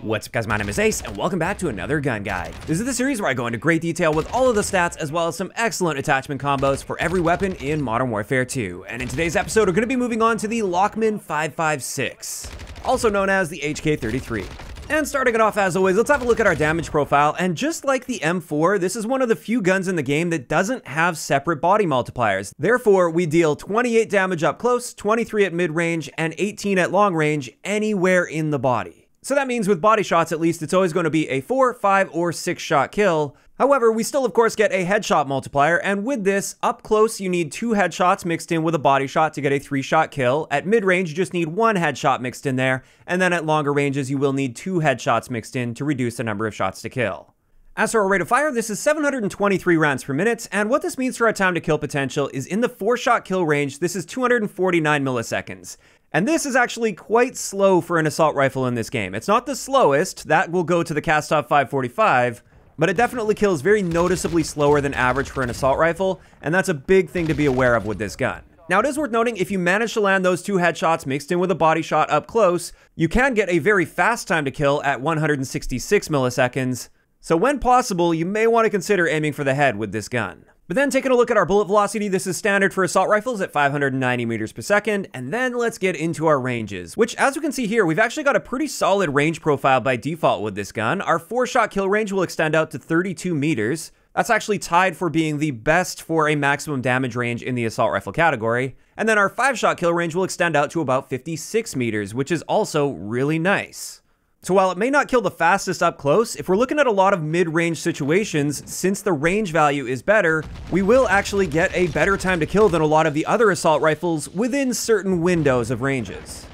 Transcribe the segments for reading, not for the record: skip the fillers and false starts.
What's up guys, my name is Ace, and welcome back to another gun guide. This is the series where I go into great detail with all of the stats as well as some excellent attachment combos for every weapon in Modern Warfare 2. And in today's episode, we're going to be moving on to the Lockman 556, also known as the HK33. And starting it off as always, let's have a look at our damage profile, and just like the M4, this is one of the few guns in the game that doesn't have separate body multipliers. Therefore, we deal 28 damage up close, 23 at mid-range, and 18 at long range anywhere in the body. So that means with body shots at least, it's always going to be a 4, 5, or 6 shot kill. However, we still of course get a headshot multiplier, and with this, up close you need 2 headshots mixed in with a body shot to get a 3-shot kill. At mid-range you just need 1 headshot mixed in there, and then at longer ranges you will need 2 headshots mixed in to reduce the number of shots to kill. As for our rate of fire, this is 723 rounds per minute, and what this means for our time to kill potential is in the 4-shot kill range, this is 249 milliseconds. And this is actually quite slow for an assault rifle in this game. It's not the slowest, that will go to the Kastov 545, but it definitely kills very noticeably slower than average for an assault rifle, and that's a big thing to be aware of with this gun. Now it is worth noting, if you manage to land those 2 headshots mixed in with a body shot up close, you can get a very fast time to kill at 166 milliseconds, so when possible, you may want to consider aiming for the head with this gun. But then taking a look at our bullet velocity, this is standard for assault rifles at 590 meters per second, and then let's get into our ranges, which as you can see here, we've actually got a pretty solid range profile by default with this gun. Our 4-shot kill range will extend out to 32 meters. That's actually tied for being the best for a maximum damage range in the assault rifle category. And then our 5-shot kill range will extend out to about 56 meters, which is also really nice. So while it may not kill the fastest up close, if we're looking at a lot of mid-range situations, since the range value is better, we will actually get a better time to kill than a lot of the other assault rifles within certain windows of ranges.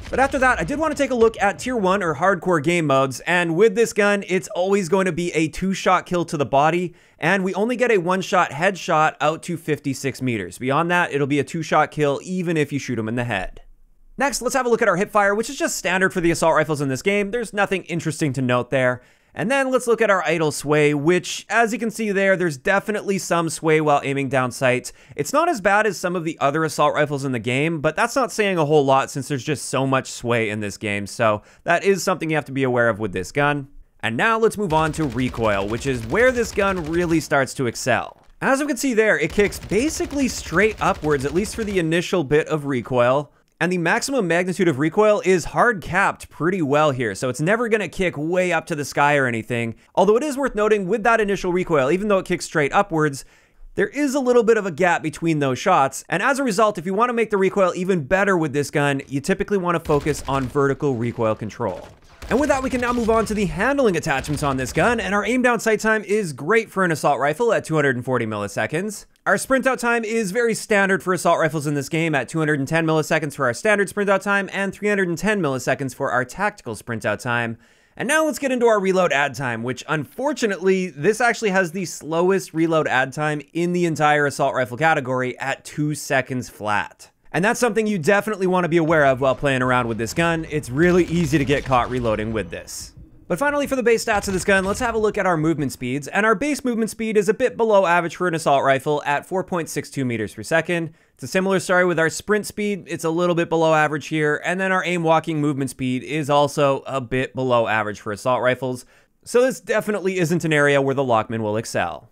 But after that, I did want to take a look at Tier 1 or hardcore game modes, and with this gun, it's always going to be a 2-shot kill to the body, and we only get a 1-shot headshot out to 56 meters. Beyond that, it'll be a 2-shot kill even if you shoot him in the head. Next, let's have a look at our hipfire, which is just standard for the assault rifles in this game. There's nothing interesting to note there. And then let's look at our idle sway, which, as you can see there, there's definitely some sway while aiming down sights. It's not as bad as some of the other assault rifles in the game, but that's not saying a whole lot since there's just so much sway in this game, so that is something you have to be aware of with this gun. And now let's move on to recoil, which is where this gun really starts to excel. As you can see there, it kicks basically straight upwards, at least for the initial bit of recoil. And the maximum magnitude of recoil is hard capped pretty well here, so it's never going to kick way up to the sky or anything. Although it is worth noting with that initial recoil, even though it kicks straight upwards, there is a little bit of a gap between those shots. And as a result, if you want to make the recoil even better with this gun, you typically want to focus on vertical recoil control. And with that, we can now move on to the handling attachments on this gun, and our aim down sight time is great for an assault rifle at 240 milliseconds. Our sprint out time is very standard for assault rifles in this game at 210 milliseconds for our standard sprint out time and 310 milliseconds for our tactical sprint out time. And now let's get into our reload add time, which unfortunately, this actually has the slowest reload add time in the entire assault rifle category at 2 seconds flat. And that's something you definitely want to be aware of while playing around with this gun. It's really easy to get caught reloading with this. But finally, for the base stats of this gun, let's have a look at our movement speeds. And our base movement speed is a bit below average for an assault rifle at 4.62 meters per second. It's a similar story with our sprint speed. It's a little bit below average here. And then our aim walking movement speed is also a bit below average for assault rifles. So this definitely isn't an area where the Lockman will excel.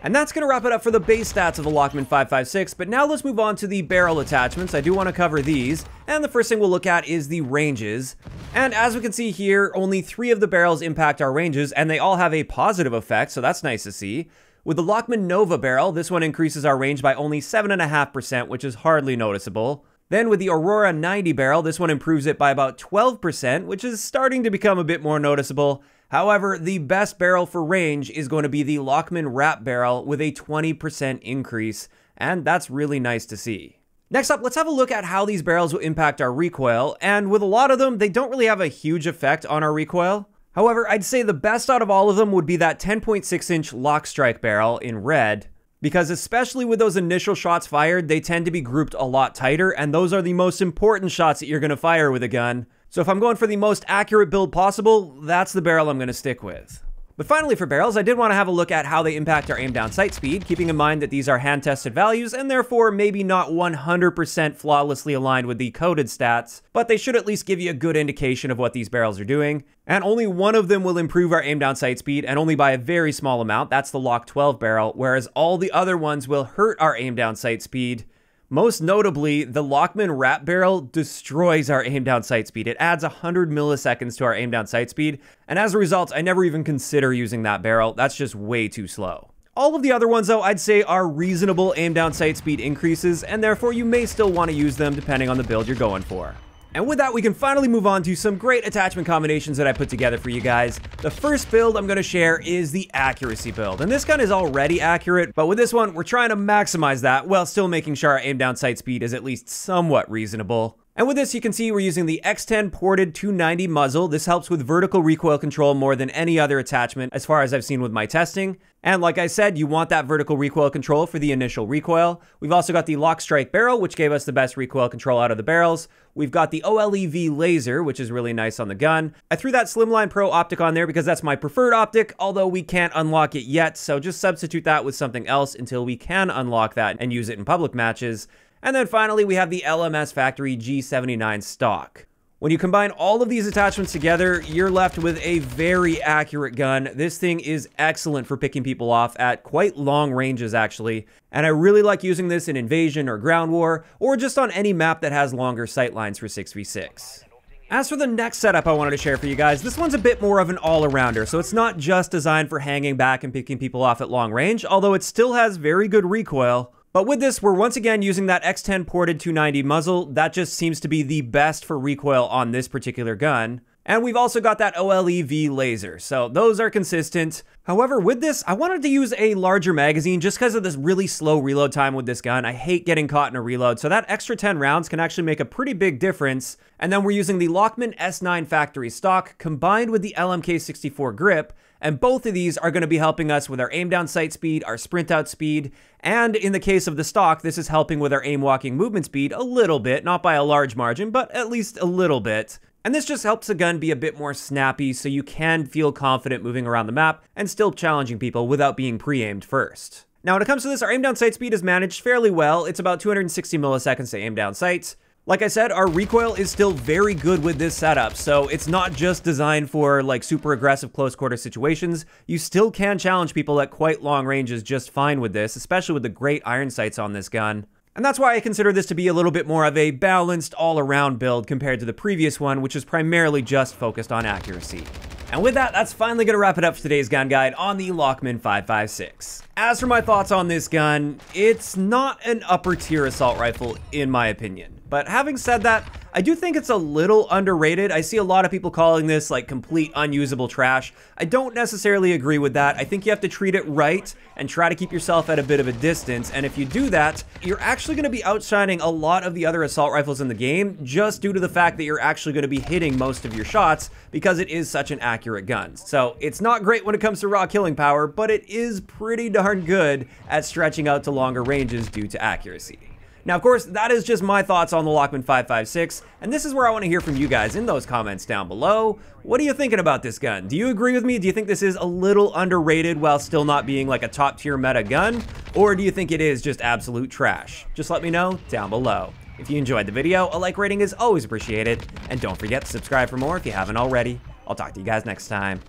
And that's going to wrap it up for the base stats of the Lockman 556, but now let's move on to the barrel attachments. I do want to cover these, and the first thing we'll look at is the ranges. And as we can see here, only 3 of the barrels impact our ranges, and they all have a positive effect, so that's nice to see. With the Lockman Nova barrel, this one increases our range by only 7.5%, which is hardly noticeable. Then with the Aurora 90 barrel, this one improves it by about 12%, which is starting to become a bit more noticeable. However, the best barrel for range is going to be the Lockman Wrap barrel with a 20% increase, and that's really nice to see. Next up, let's have a look at how these barrels will impact our recoil, and with a lot of them, they don't really have a huge effect on our recoil. However, I'd say the best out of all of them would be that 10.6-inch Lock Strike barrel in red, because especially with those initial shots fired, they tend to be grouped a lot tighter, and those are the most important shots that you're going to fire with a gun. So if I'm going for the most accurate build possible, that's the barrel I'm going to stick with. But finally for barrels, I did want to have a look at how they impact our aim down sight speed, keeping in mind that these are hand tested values and therefore maybe not 100% flawlessly aligned with the coded stats, but they should at least give you a good indication of what these barrels are doing. And only one of them will improve our aim down sight speed, and only by a very small amount. That's the Lock 12 barrel, whereas all the other ones will hurt our aim down sight speed. Most notably, the Lockman Wrap Barrel destroys our aim down sight speed. It adds 100 milliseconds to our aim down sight speed, and as a result, I never even consider using that barrel. That's just way too slow. All of the other ones, though, I'd say are reasonable aim down sight speed increases, and therefore you may still want to use them depending on the build you're going for. And with that, we can finally move on to some great attachment combinations that I put together for you guys. The first build I'm going to share is the accuracy build. And this gun is already accurate, but with this one, we're trying to maximize that while still making sure our aim down sight speed is at least somewhat reasonable. And with this, you can see we're using the X10 ported 290 muzzle. This helps with vertical recoil control more than any other attachment as far as I've seen with my testing. And like I said, you want that vertical recoil control for the initial recoil. We've also got the Lock Strike barrel, which gave us the best recoil control out of the barrels. We've got the OLEV laser, which is really nice on the gun. I threw that Slimline Pro optic on there because that's my preferred optic, although we can't unlock it yet, so just substitute that with something else until we can unlock that and use it in public matches. And then finally, we have the LMS Factory G79 stock. When you combine all of these attachments together, you're left with a very accurate gun. This thing is excellent for picking people off at quite long ranges, actually. And I really like using this in Invasion or Ground War, or just on any map that has longer sight lines for 6v6. As for the next setup I wanted to share for you guys, this one's a bit more of an all-arounder, so it's not just designed for hanging back and picking people off at long range, although it still has very good recoil. But with this, we're once again using that X10 ported 290 muzzle. That just seems to be the best for recoil on this particular gun. And we've also got that OLEV laser, so those are consistent. However, with this, I wanted to use a larger magazine just because of this really slow reload time with this gun. I hate getting caught in a reload, so that extra 10 rounds can actually make a pretty big difference. And then we're using the Lockman S9 factory stock combined with the LMK64 grip, and both of these are going to be helping us with our aim down sight speed, our sprint out speed, and in the case of the stock, this is helping with our aim walking movement speed a little bit, not by a large margin, but at least a little bit. And this just helps the gun be a bit more snappy so you can feel confident moving around the map and still challenging people without being pre-aimed first. Now when it comes to this, our aim down sight speed is managed fairly well. It's about 260 milliseconds to aim down sights. Like I said, our recoil is still very good with this setup, so it's not just designed for like super aggressive close quarter situations. You still can challenge people at quite long ranges just fine with this, especially with the great iron sights on this gun. And that's why I consider this to be a little bit more of a balanced all-around build compared to the previous one, which is primarily just focused on accuracy. And with that, that's finally going to wrap it up for today's gun guide on the Lockman 5.56. As for my thoughts on this gun, it's not an upper tier assault rifle in my opinion. But having said that, I do think it's a little underrated. I see a lot of people calling this like complete unusable trash. I don't necessarily agree with that. I think you have to treat it right and try to keep yourself at a bit of a distance. And if you do that, you're actually going to be outshining a lot of the other assault rifles in the game just due to the fact that you're actually going to be hitting most of your shots because it is such an accurate gun. So it's not great when it comes to raw killing power, but it is pretty darn good at stretching out to longer ranges due to accuracy. Now, of course, that is just my thoughts on the Lockman 5.56, and this is where I want to hear from you guys in those comments down below. What are you thinking about this gun? Do you agree with me? Do you think this is a little underrated while still not being like a top tier meta gun? Or do you think it is just absolute trash? Just let me know down below. If you enjoyed the video, a like rating is always appreciated, and don't forget to subscribe for more if you haven't already. I'll talk to you guys next time.